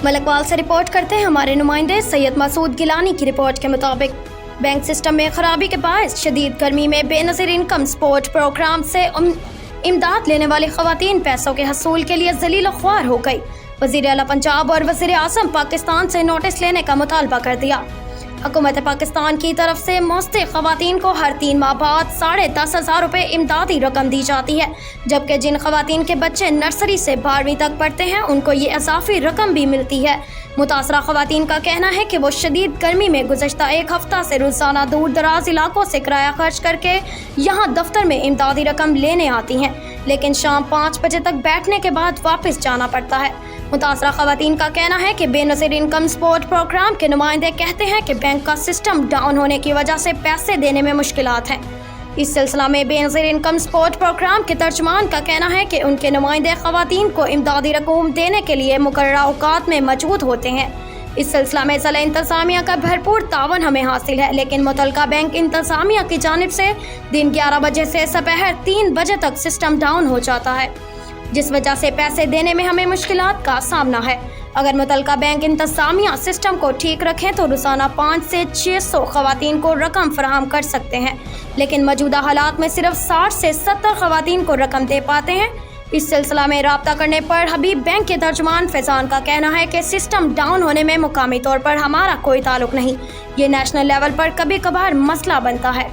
ملکوال سے رپورٹ کرتے ہیں ہمارے نمائندے سید مسعود گیلانی کی رپورٹ کے مطابق بینک سسٹم میں خرابی کے باعث شدید گرمی میں بے نظیر انکم سپورٹ پروگرام سے امداد لینے والی خواتین پیسوں کے حصول کے لیے ذلیل و خوار ہو گئی۔ وزیر اعلیٰ پنجاب اور وزیر اعظم پاکستان سے نوٹس لینے کا مطالبہ کر دیا۔ حکومت پاکستان کی طرف سے مستحق خواتین کو ہر 3 ماہ بعد 10,500 روپے امدادی رقم دی جاتی ہے، جبکہ جن خواتین کے بچے نرسری سے 12ویں تک پڑھتے ہیں ان کو یہ اضافی رقم بھی ملتی ہے۔ متاثرہ خواتین کا کہنا ہے کہ وہ شدید گرمی میں گزشتہ 1 ہفتہ سے روزانہ دور دراز علاقوں سے کرایہ خرچ کر کے یہاں دفتر میں امدادی رقم لینے آتی ہیں، لیکن شام 5 بجے تک بیٹھنے کے بعد واپس جانا پڑتا ہے۔ متاثرہ خواتین کا کہنا ہے کہ بے نظیر انکم سپورٹ پروگرام کے نمائندے کہتے ہیں کہ بینک کا سسٹم ڈاؤن ہونے کی وجہ سے پیسے دینے میں مشکلات ہیں۔ اس سلسلہ میں بے نظیر انکم سپورٹ پروگرام کے ترجمان کا کہنا ہے کہ ان کے نمائندے خواتین کو امدادی رقوم دینے کے لیے مقررہ اوقات میں موجود ہوتے ہیں۔ اس سلسلہ میں ضلع انتظامیہ کا بھرپور تعاون ہمیں حاصل ہے، لیکن متعلقہ بینک انتظامیہ کی جانب سے دن 11 بجے سے دوپہر 3 بجے تک سسٹم ڈاؤن ہو جاتا ہے، جس وجہ سے پیسے دینے میں ہمیں مشکلات کا سامنا ہے۔ اگر متعلقہ بینک انتظامیہ سسٹم کو ٹھیک رکھیں تو روزانہ 500 سے 600 خواتین کو رقم فراہم کر سکتے ہیں، لیکن موجودہ حالات میں صرف 60 سے 70 خواتین کو رقم دے پاتے ہیں۔ اس سلسلہ میں رابطہ کرنے پر حبیب بینک کے ترجمان فیضان کا کہنا ہے کہ سسٹم ڈاؤن ہونے میں مقامی طور پر ہمارا کوئی تعلق نہیں، یہ نیشنل لیول پر کبھی کبھار مسئلہ بنتا ہے۔